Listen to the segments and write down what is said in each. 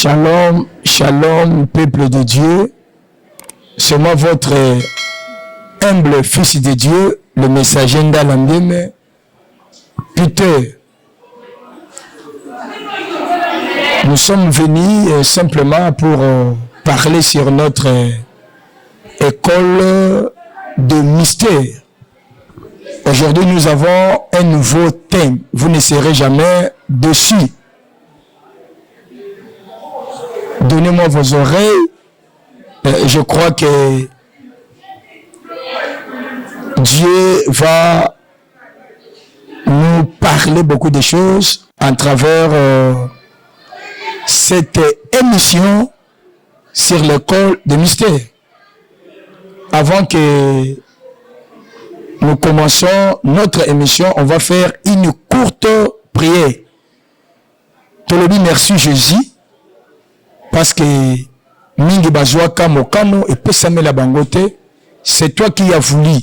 Shalom, shalom, peuple de Dieu. C'est moi votre humble fils de Dieu, le messager Ndalambeme, Peter. Nous sommes venus simplement pour parler sur notre école de mystère. Aujourd'hui, nous avons un nouveau thème. Vous ne serez jamais déçus. Donnez-moi vos oreilles. Je crois que Dieu va nous parler beaucoup de choses à travers cette émission sur l'école de mystère. Avant que nous commençons notre émission, on va faire une courte prière. Tolobi, merci Jésus, parce que Mingi Bazouaka Mokano et Pesamela Bangote, c'est toi qui as voulu.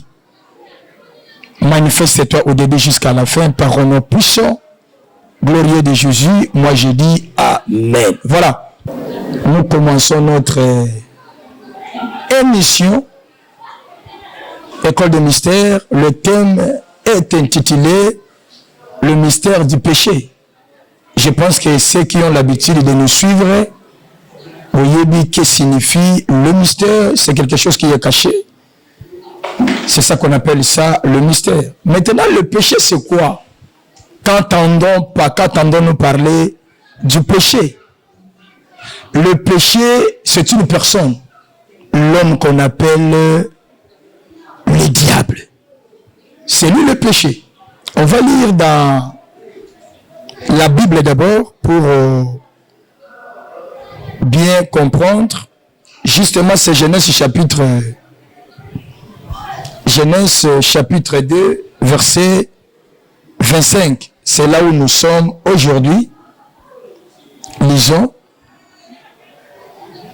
Manifeste-toi au début jusqu'à la fin par un nom puissant, glorieux de Jésus. Moi je dis Amen. Voilà. Nous commençons notre émission École de mystère. Le thème est intitulé Le mystère du péché. Je pense que ceux qui ont l'habitude de nous suivre, voyez que signifie le mystère, c'est quelque chose qui est caché. C'est ça qu'on appelle ça le mystère. Maintenant, le péché, c'est quoi? Qu'entendons-nous parler du péché? Le péché, c'est une personne. L'homme qu'on appelle le diable. C'est lui le péché. On va lire dans la Bible d'abord pour bien comprendre. Justement, c'est Genèse chapitre 2, verset 25. C'est là où nous sommes aujourd'hui. Lisons.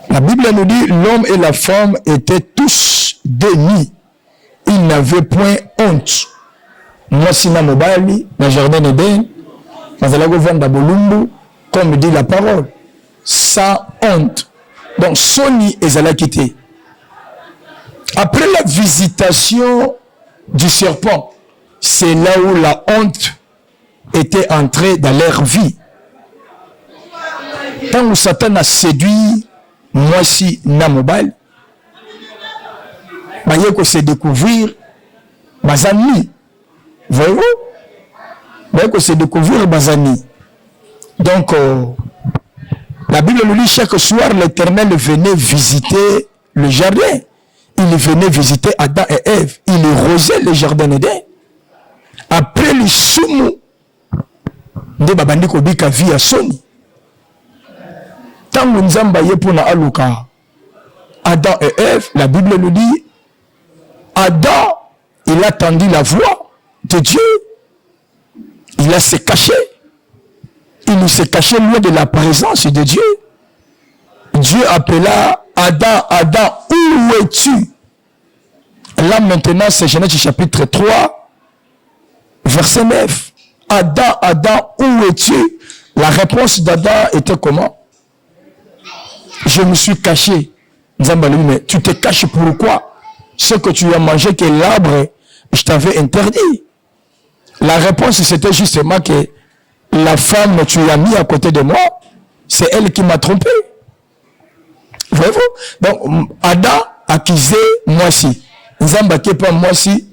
La Bible nous dit, l'homme et la femme étaient tous dénis. Ils n'avaient point honte. Moi, si na mobali, na jardin d'Éden, comme dit la parole, sans honte. Donc, Soni ezala quitté. Après la visitation du serpent, c'est là où la honte était entrée dans leur vie. Tant où Satan a séduit, moi si na mobali, Bayeko se découvrir Bazani. Voyez-vous? Bayeko se découvrir Bazani. Donc, la Bible nous dit chaque soir, l'Éternel venait visiter le jardin. Il venait visiter Adam et Ève. Il arrosait le jardin d'Éden. Après le sumu, de babandi kobika vie à Soni. Tant que nous avons baillé pour na aluka Adam et Ève, la Bible nous dit Adam, il a tendu la voix de Dieu. Il a se caché. Il s'est caché loin de la présence de Dieu. Dieu appela Adam, Adam, où es-tu? Là maintenant, c'est Genèse chapitre 3, verset 9. Adam, Adam, où es-tu? La réponse d'Adam était comment? Je me suis caché. Mais tu te caches pourquoi? Ce que tu as mangé, que l'arbre, je t'avais interdit. La réponse, c'était justement que la femme que tu as mis à côté de moi, c'est elle qui m'a trompé. Voyez-vous? Donc, Adam accusait moi-ci. Nzamba qui pas moi-ci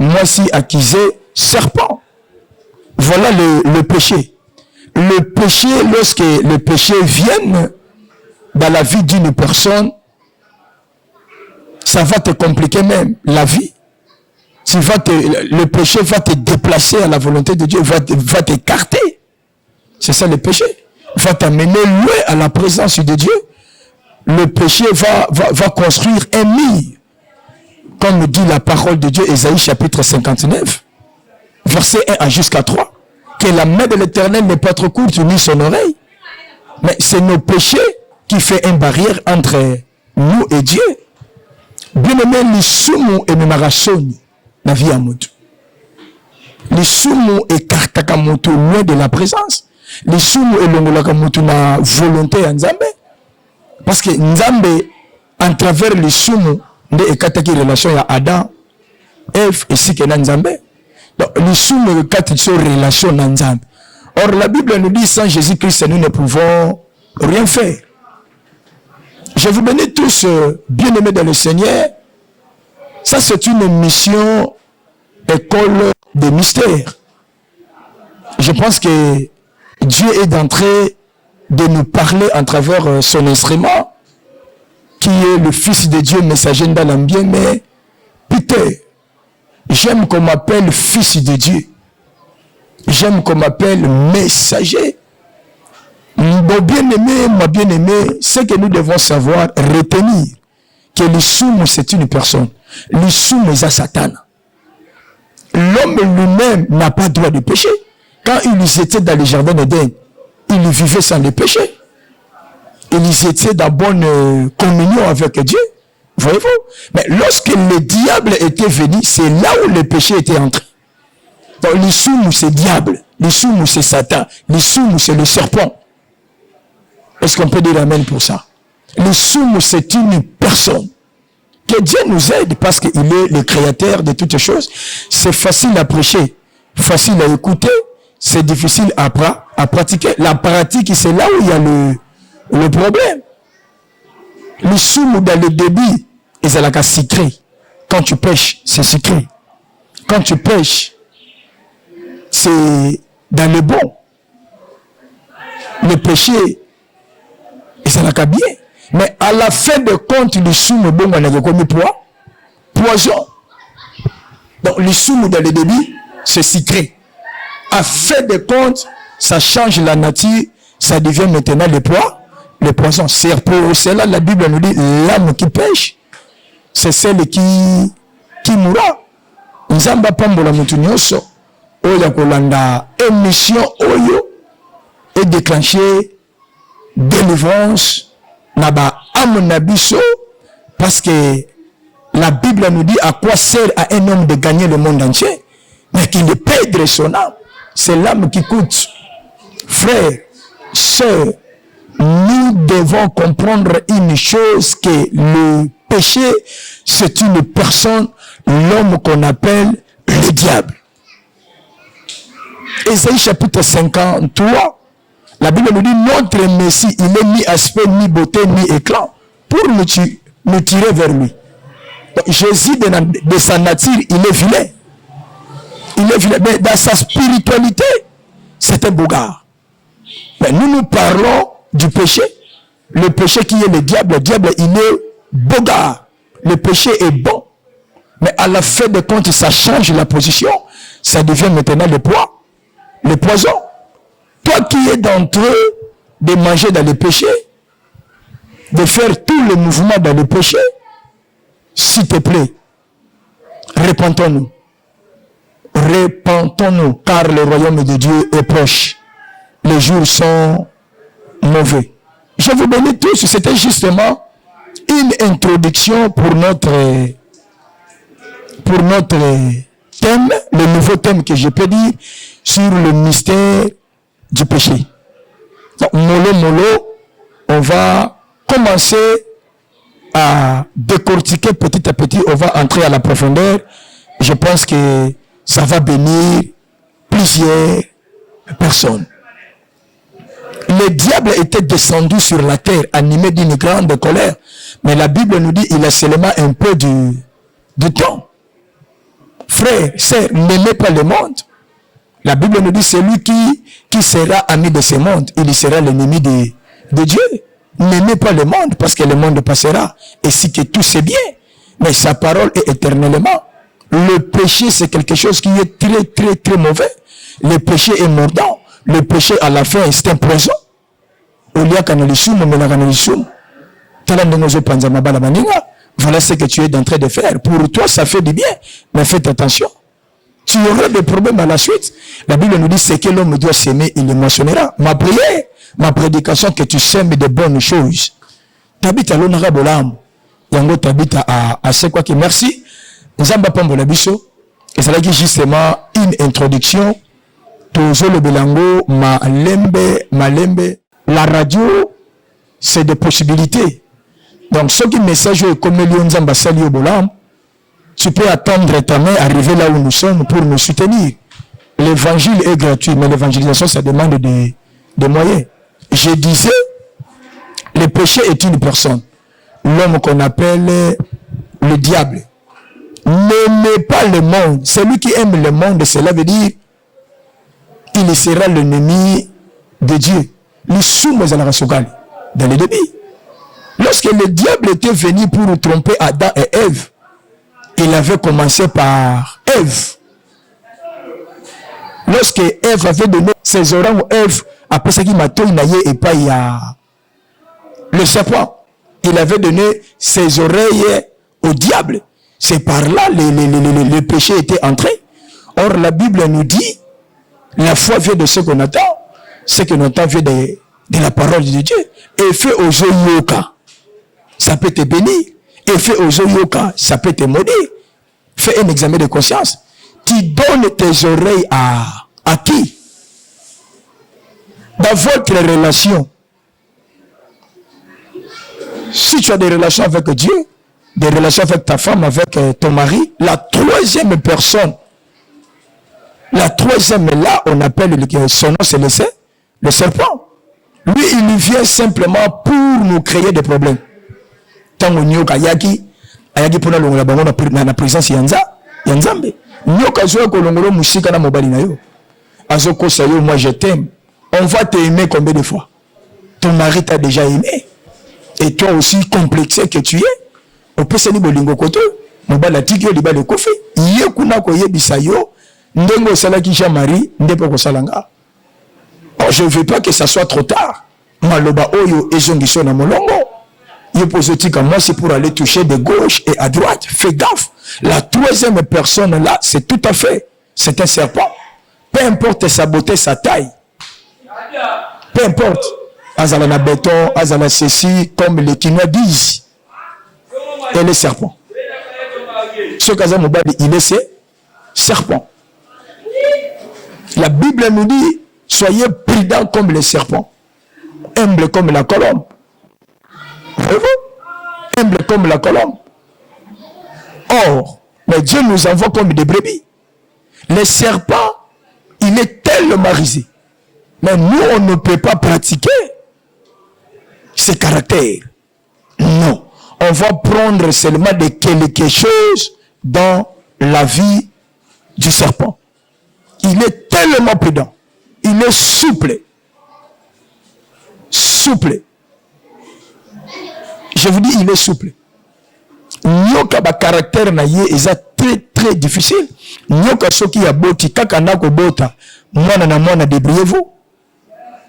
accusait serpent. Voilà le péché. Le péché, lorsque le péché vient dans la vie d'une personne, ça va te compliquer même la vie. Le péché va te déplacer à la volonté de Dieu, va t'écarter. C'est ça le péché. Va t'amener loin à la présence de Dieu. Le péché va construire un mur. Comme dit la parole de Dieu, Ésaïe chapitre 59, verset 1 jusqu'à 3. Que la main de l'Éternel n'est pas trop courte ni son oreille. Mais c'est nos péchés qui fait une barrière entre nous et Dieu. Bien aimé, les sumu et memarasoni, la vie à moto. Les sumu et kartakamoto loin de la présence. Les sumu et longolakamoto na volonté en Zambé. Parce que Nzambe, en travers les sumu, de ekataki relation à Adam, Ève et si que Nzambe. Donc, les sumu ekataki sur relation à Nzambe. Or, la Bible nous dit, sans Jésus-Christ, nous ne pouvons rien faire. Je vous bénis tous, bien-aimés dans le Seigneur. Ça, c'est une mission école des mystères. Je pense que Dieu est en train de nous parler à travers son instrument, qui est le Fils de Dieu, messager dans l'ambien, mais Peter, j'aime qu'on m'appelle Fils de Dieu. J'aime qu'on m'appelle messager. Mon bien-aimé, ma bien-aimée, ce que nous devons savoir, retenir, que l'Issoum, c'est une personne. L'Issoum, c'est Satan. L'homme lui-même n'a pas droit de pécher. Quand ils étaient dans le jardin d'Éden, ils vivaient sans le péché. Ils étaient dans bonne communion avec Dieu. Voyez-vous? Mais lorsque le diable était venu, c'est là où le péché était entré. Donc l'Issoum, c'est diable. L'Issoum, c'est Satan. L'Issoum, c'est le serpent. Est-ce qu'on peut dire amen pour ça? L'Issoum, c'est une personne. Que Dieu nous aide parce qu'il est le créateur de toutes choses. C'est facile à prêcher, facile à écouter, c'est difficile à pratiquer. La pratique, c'est là où il y a le problème. Le soum dans le débit, c'est la secret. Quand tu pêches, c'est secret. Quand tu pêches, c'est dans le bon. Le péché, c'est la bien. Mais à la fin de compte, le soum bon, on a commis poison. Donc le soum dans le débit, c'est secret. À fin de compte, ça change la nature, ça devient maintenant le poison. C'est pour cela la Bible nous dit l'âme qui pêche, c'est celle qui mourra. Nzamba pambola mutu nyonso oya kolanda émission oyo et déclencher délivrance naba amonabiso parce que la Bible nous dit à quoi sert à un homme de gagner le monde entier mais qu'il perdre son âme. C'est l'âme qui coûte. Frères, sœurs, nous devons comprendre une chose, que le péché, c'est une personne, l'homme qu'on appelle le diable. Ésaïe chapitre 53, la Bible nous dit, notre Messie, il n'est ni aspect, ni beauté, ni éclat, pour nous tirer vers lui. Donc, Jésus, de sa nature, il est vilain. Il est vilain, mais dans sa spiritualité, c'est un beau gars. Mais nous parlons du péché. Le péché qui est le diable, il est beau gars. Le péché est bon. Mais à la fin de compte, ça change la position. Ça devient maintenant le poison. Toi qui es d'entre eux, de manger dans le péché, de faire tout le mouvement dans le péché, s'il te plaît, repentons-nous. Repentons-nous, car le royaume de Dieu est proche. Les jours sont mauvais. Je vous bénis tous. C'était justement une introduction pour notre thème, le nouveau thème que je peux dire sur le mystère du péché. Donc, mollo, on va commencer à décortiquer petit à petit. On va entrer à la profondeur. Je pense que ça va bénir plusieurs personnes. Le diable était descendu sur la terre, animé d'une grande colère. Mais la Bible nous dit qu'il a seulement un peu de temps. Frère, sœur, n'aimez pas le monde. La Bible nous dit celui qui sera ami de ce monde, il sera l'ennemi de Dieu. N'aimez pas le monde parce que le monde passera. Et si que tout c'est bien, mais sa parole est éternellement. Le péché, c'est quelque chose qui est très, très, très mauvais. Le péché est mordant. Le péché, à la fin, c'est un poison. Voilà ce que tu es en train de faire. Pour toi, ça fait du bien. Mais faites attention. Tu auras des problèmes à la suite. La Bible nous dit, c'est que l'homme doit s'aimer, il le moissonnera. Ma prière, ma prédication, que tu sèmes de bonnes choses. T'habites à l'honorable âme. Yango t'habites à ce quoi qui merci. Nous avons pas mon abisso. Et c'est là que justement une introduction. Tozo le belango, malembe. La radio c'est des possibilités. Donc, ce qui message est comme Nzambasali au Bolam, tu peux attendre ta main, arriver là où nous sommes pour nous soutenir. L'évangile est gratuit, mais l'évangélisation, ça demande des moyens. Je disais, le péché est une personne. L'homme qu'on appelle le diable. N'aimez pas le monde. Celui qui aime le monde, cela veut dire il sera l'ennemi de Dieu. Les soumis à la race dans les débits. Lorsque le diable était venu pour tromper Adam et Ève, il avait commencé par Ève. Lorsque Ève avait donné ses oreilles à Ève, après ça, il m'a dit et pas il y a le serpent. Il avait donné ses oreilles au diable. C'est par là le péché était entré. Or, la Bible nous dit, la foi vient de ce qu'on attend, ce que l'on entend vient de la parole de Dieu. Et fait aux yoka, ça peut te bénir. Et fait aux yoka, ça peut te maudire. Fais un examen de conscience. Tu donnes tes oreilles à qui? Dans votre relation. Si tu as des relations avec Dieu, des relations avec ta femme, avec ton mari, la troisième personne, la troisième là, on appelle son nom, c'est le serpent. Lui, il vient simplement pour nous créer des problèmes. Tant on y a yaki pour la présence yanzambe. Nyoka zoa kolongolo musika na mobali na yo. Azoko sayo, moi je t'aime. On va t'aimer combien de fois? Ton mari t'a déjà aimé. Et toi aussi complexé que tu es. On peut se dire bolingo koto. Mobala tikyo liba le kofi. Ye kuna ko yebisa yo. Ndengo sala ki Jean-Marie. Ndepo ko salanga. Oh, je ne veux pas que ça soit trop tard. Maloba oyo ezongiso na molongo. Moi, c'est pour aller toucher de gauche et à droite. Fais gaffe. La troisième personne là, c'est tout à fait. C'est un serpent. Peu importe sa beauté, sa taille. Peu importe. Azala na béton, azala ceci, comme les Kinois disent. Et les serpents. Ce Kaza Mobali, il est serpent. La Bible nous dit, soyez prudents comme les serpents. Humbles comme la colombe. Voyez-vous? Humble comme la colombe. Or, mais Dieu nous envoie comme des brebis. Le serpent, il est tellement risé. Mais nous, on ne peut pas pratiquer ses caractères. Non. On va prendre seulement de quelque chose dans la vie du serpent. Il est tellement prudent. Il est souple. Souple. Je vous dis, il est souple. Nyoka ba caractère na ye est très très difficile. Nyoka soki ya boti kaka na ko bota mwana na mwana débrouillez-vous.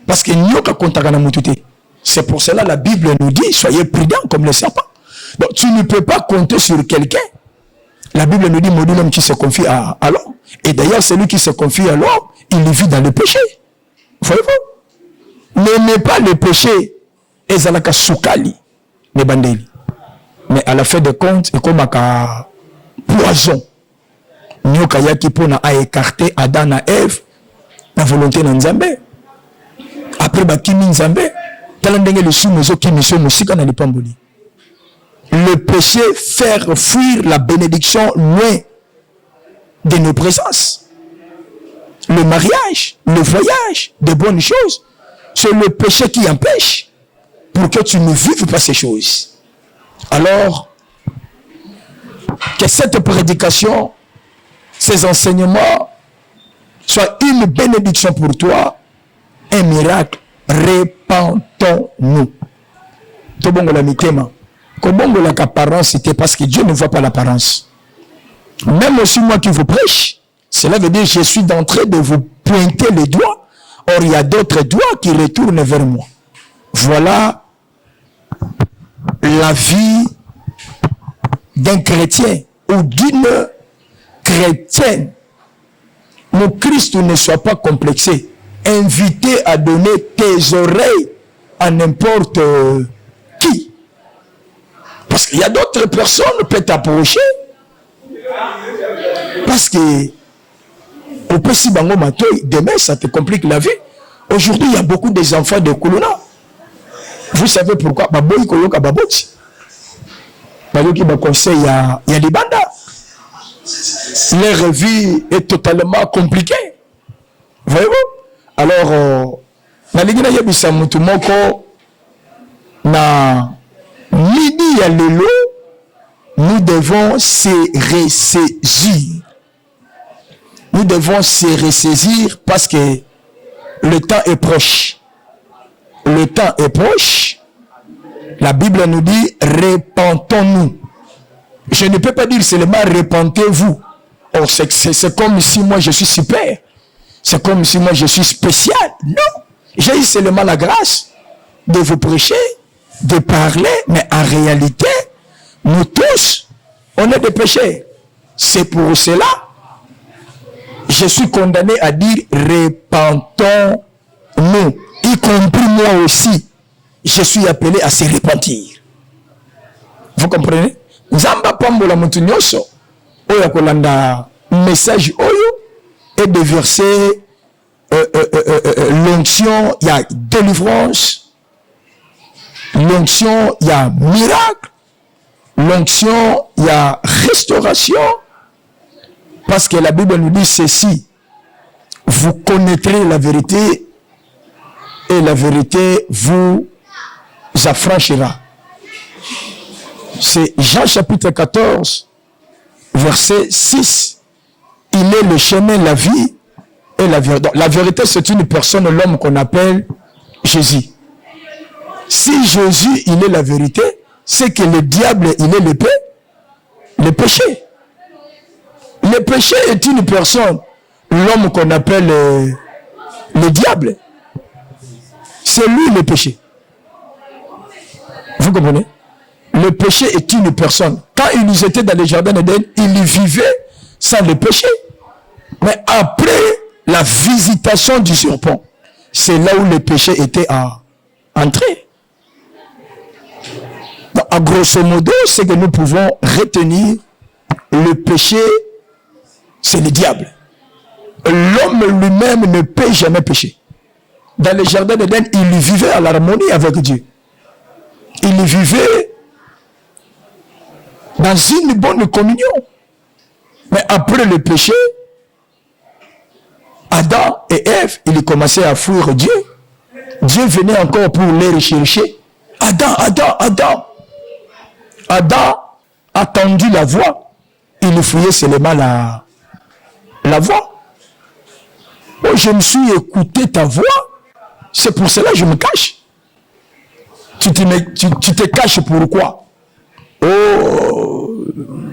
Parce que nyoka kontaka na mutute. C'est pour cela la Bible nous dit soyez prudents comme le serpent. Donc tu ne peux pas compter sur quelqu'un. La Bible nous dit maudit l'homme qui se confie à l'homme. Et d'ailleurs celui qui se confie à l'homme, il vit dans le péché. Voyez-vous? N'aimez pas le péché. Ezalaka sukali. Mais à la fin de compte, c'est comme un poison. Nyoka yaki pona a écarté Adam et Ève, la volonté de Nzambe. Après, bakimi Nzambe, talandenge le sous-mezo qui monsieur Moussika n'a pas mboli. Le péché faire fuir la bénédiction loin de nos présences. Le mariage, le voyage, de bonnes choses, c'est le péché qui empêche pour que tu ne vives pas ces choses. Alors, que cette prédication, ces enseignements soient une bénédiction pour toi, un miracle. Repentons-nous. Tobongo la mitema. Kobongo la apparence, c'était parce que Dieu ne voit pas l'apparence. Même aussi moi qui vous prêche, cela veut dire que je suis en train de vous pointer les doigts. Or, il y a d'autres doigts qui retournent vers moi. Voilà la vie d'un chrétien ou d'une chrétienne. Mon Christ ne soit pas complexé. Invité à donner tes oreilles à n'importe qui. Parce qu'il y a d'autres personnes qui peuvent t'approcher. Parce que au Pessi Bango Matoy, demain ça te complique la vie. Aujourd'hui, il y a beaucoup des enfants de Kuluna. Vous savez pourquoi? Baboyi koyoka baboti. Bayoki ba conseil ya libanda. Leur vie est totalement compliquée. Voyez-vous? Alors, naligina yebisa mutu moko na midi ya lelo, nous devons se ressaisir. Nous devons se ressaisir parce que le temps est proche. Le temps est proche. La Bible nous dit, repentons-nous. Je ne peux pas dire seulement repentez-vous. Oh, c'est comme si moi je suis super. C'est comme si moi je suis spécial. Non. J'ai eu seulement la grâce de vous prêcher, de parler, mais en réalité, nous tous, on est des pécheurs. C'est pour cela, je suis condamné à dire repentons-nous. Y compris moi aussi, je suis appelé à se repentir. Vous comprenez? Zamba pambola mutu nyonso oyo kolanda message oyo et de verser l'onction, il y a délivrance, l'onction, il y a miracle, l'onction, il y a restauration, parce que la Bible nous dit ceci: vous connaîtrez la vérité et la vérité vous affranchira. C'est Jean chapitre 14 verset 6. Il est le chemin, la vie et la vérité. La vérité, c'est une personne, l'homme qu'on appelle Jésus. Si Jésus, il est la vérité, c'est que le diable, il est le péché. Le péché est une personne, l'homme qu'on appelle le diable. C'est lui le péché. Vous comprenez? Le péché est une personne. Quand ils étaient dans le jardin d'Éden, ils vivaient sans le péché. Mais après la visitation du serpent, c'est là où le péché était entré. Donc, à grosso modo, c'est que nous pouvons retenir: le péché, c'est le diable. L'homme lui-même ne peut jamais pécher. Dans le jardin d'Éden, il vivait à l'harmonie avec Dieu. Il vivait dans une bonne communion. Mais après le péché, Adam et Ève, ils commençaient à fuir Dieu. Dieu venait encore pour les rechercher. Adam, Adam, Adam. Adam a tendu la voix. Il fouillait seulement la voix. Oh, je me suis écouté ta voix. C'est pour cela que je me cache. Tu te caches pourquoi? Oh,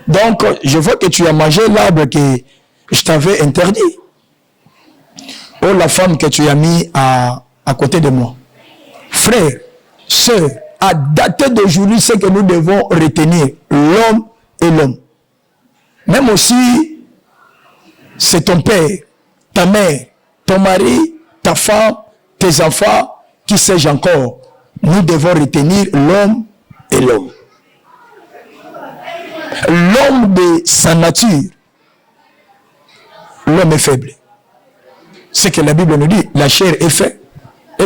donc je vois que tu as mangé l'arbre que je t'avais interdit. Oh, la femme que tu as mis à côté de moi. Frère, sœur, à dater d'aujourd'hui, c'est que nous devons retenir l'homme et l'homme. Même aussi, c'est ton père, ta mère, ton mari, ta femme, tes enfants, qui sais-je encore. Nous devons retenir l'homme et l'homme. L'homme de sa nature, l'homme est faible. C'est que la Bible nous dit, la chair est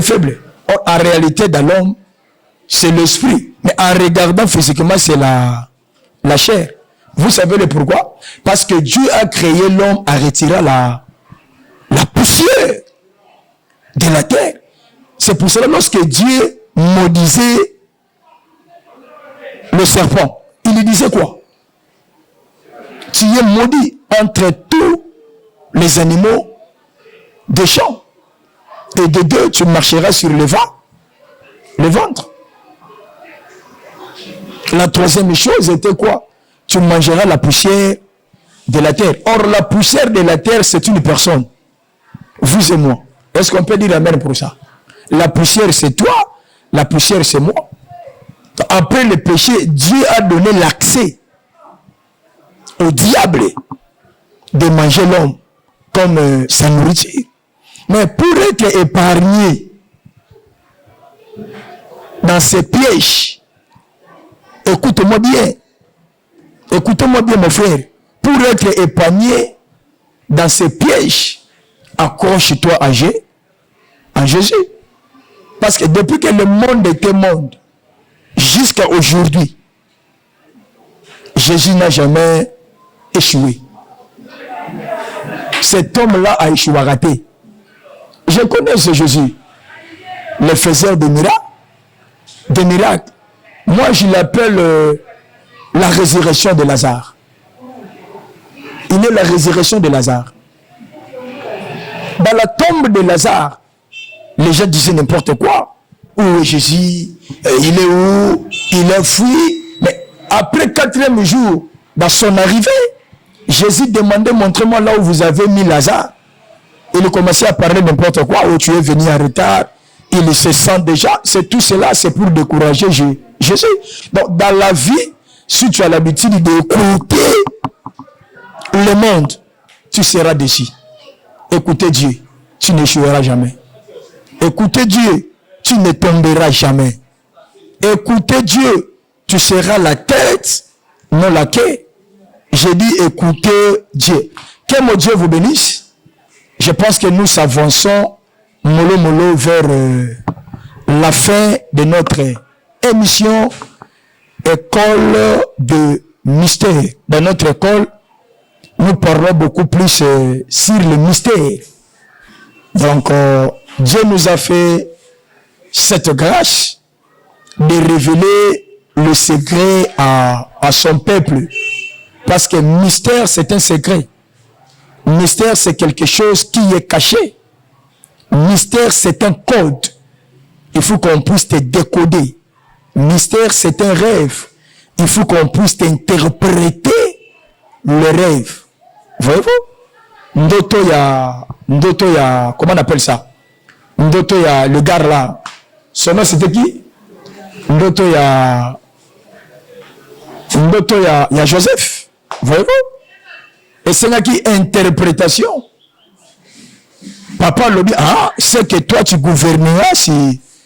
faible. Or, en réalité, dans l'homme, c'est l'esprit. Mais en regardant physiquement, c'est la chair. Vous savez le pourquoi? Parce que Dieu a créé l'homme en retirant la poussière de la terre. C'est pour cela, lorsque Dieu maudisait le serpent, il lui disait quoi? Tu es maudit entre tous les animaux des champs. Et de deux, tu marcheras sur le ventre. La troisième chose était quoi? Tu mangeras la poussière de la terre. Or, la poussière de la terre, c'est une personne. Vous et moi. Est-ce qu'on peut dire amen pour ça? La poussière, c'est toi. La poussière, c'est moi. Après le péché, Dieu a donné l'accès au diable de manger l'homme comme sa nourriture. Mais pour être épargné dans ces pièges, écoute-moi bien, mon frère, pour être épargné dans ces pièges, accroche-toi à Jésus. Parce que depuis que le monde était monde, jusqu'à aujourd'hui, Jésus n'a jamais échoué. Cet homme-là a échoué, raté. Je connais ce Jésus, le faiseur de miracles. Des miracles. Moi, je l'appelle la résurrection de Lazare. Il est la résurrection de Lazare. Dans la tombe de Lazare, les gens disaient n'importe quoi. Où est Jésus? Il est où? Il est fui. Mais après 4e jour, dans son arrivée, Jésus demandait, montrez-moi là où vous avez mis Lazare. Il commençait à parler n'importe quoi. Oh, tu es venu en retard. Il se sent déjà. C'est tout cela, c'est pour décourager Jésus. Donc, dans la vie, si tu as l'habitude d'écouter le monde, tu seras déçu. Écoutez Dieu, tu n'échoueras jamais. Écoutez Dieu, tu ne tomberas jamais. Écoutez Dieu, tu seras la tête, non la queue. J'ai dit écoutez Dieu. Que mon Dieu vous bénisse. Je pense que nous avançons mollo vers la fin de notre émission École de mystère. Dans notre école, nous parlons beaucoup plus sur le mystère. Donc, Dieu nous a fait cette grâce de révéler le secret à son peuple. Parce que mystère, c'est un secret. Mystère, c'est quelque chose qui est caché. Mystère, c'est un code. Il faut qu'on puisse te décoder. Mystère, c'est un rêve. Il faut qu'on puisse interpréter le rêve. Voyez-vous? Ndoto ya, comment on appelle ça? Ndoto ya, le gars là. Son nom c'était qui? Ndoto ya Joseph. Voyez-vous? Et c'est là qui interprétation. Papa le dit, ah, c'est que toi tu gouverneras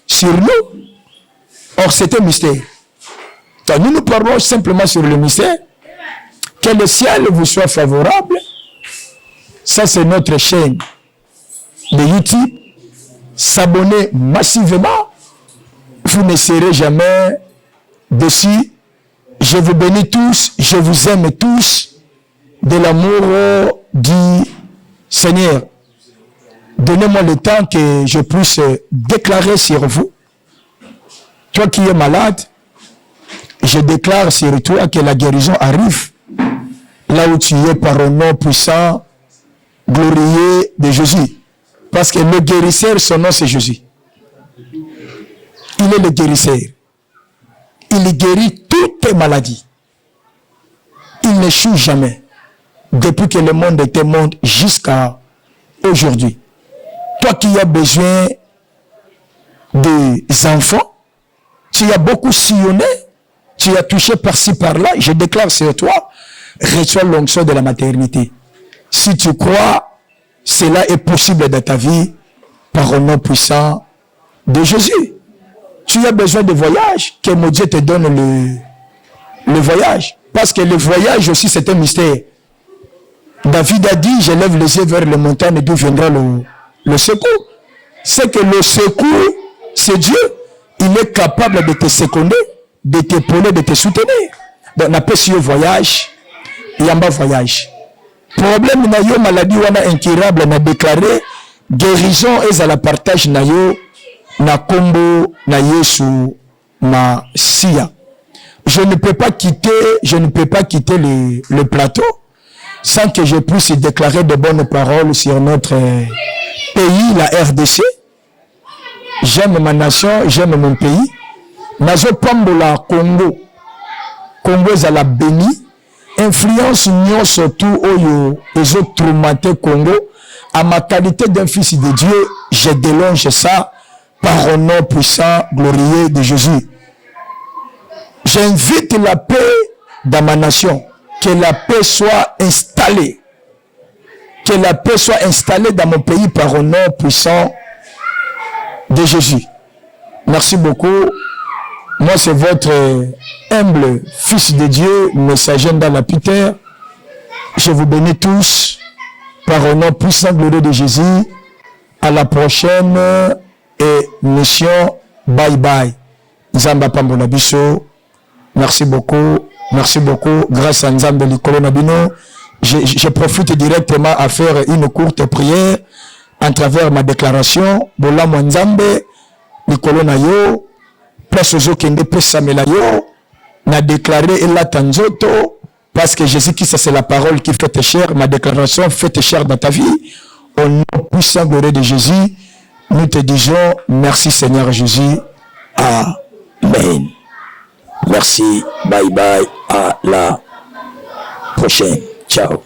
sur nous. Or, c'est un mystère. Donc, nous parlons simplement sur le mystère. Que le ciel vous soit favorable. Ça, c'est notre chaîne de YouTube. S'abonner massivement. Vous ne serez jamais dessus. Je vous bénis tous. Je vous aime tous. De l'amour du Seigneur. Donnez-moi le temps que je puisse déclarer sur vous. Toi qui es malade, je déclare sur toi que la guérison arrive. Là où tu es par un nom puissant, glorieux de Jésus. Parce que le guérisseur, son nom c'est Jésus. Il est le guérisseur. Il guérit toutes tes maladies. Il n'échoue jamais. Depuis que le monde était monde jusqu'à aujourd'hui. Toi qui as besoin des enfants, tu as beaucoup sillonné, tu as touché par-ci par-là, je déclare sur toi, reçois l'onction de la maternité. Si tu crois, cela est possible dans ta vie par un nom puissant de Jésus. Tu as besoin de voyage, que mon Dieu te donne le voyage. Parce que le voyage aussi, c'est un mystère. David a dit, je lève les yeux vers les montagnes d'où viendra le secours. C'est que le secours, c'est Dieu. Il est capable de te seconder, de t'épauler, de te soutenir. Donc, on appelle ce voyage, il y a un voyage. Problème, na yo maladie wana incurable, na déclaré, guérison et à la partage na yo, na kombo, na Yesu, na siya. Je ne peux pas quitter le plateau sans que je puisse déclarer de bonnes paroles sur notre pays, la RDC. J'aime ma nation, j'aime mon pays. Nazo pambola Congo. Congo est à la béni. Influence union surtout oyo les autres traumatés Congo. À ma qualité d'un fils de Dieu, je délonge ça par un nom puissant, glorieux de Jésus. J'invite la paix dans ma nation. Que la paix soit installée. Que la paix soit installée dans mon pays par un nom puissant de Jésus. Merci beaucoup. Moi, c'est votre humble fils de Dieu, messager dans la Peter. Je vous bénis tous par un nom puissant, glorieux de Jésus. À la prochaine et mission bye bye. Nzamba Pambola Biso. Merci beaucoup. Merci beaucoup. Grâce à Nzambe Likolo Nabino, je profite directement à faire une courte prière à travers ma déclaration. Bola Nzambe Likolo Nayo, place aux Okende Pesamela yo, n'a déclaré et la Tanzoto, parce que Jésus-Christ, c'est la parole qui fait cher. Ma déclaration fait cher dans ta vie. Au nom puissant glorieux de Jésus, nous te disons merci Seigneur Jésus. Amen. Merci. Bye bye. À la prochaine. Ciao.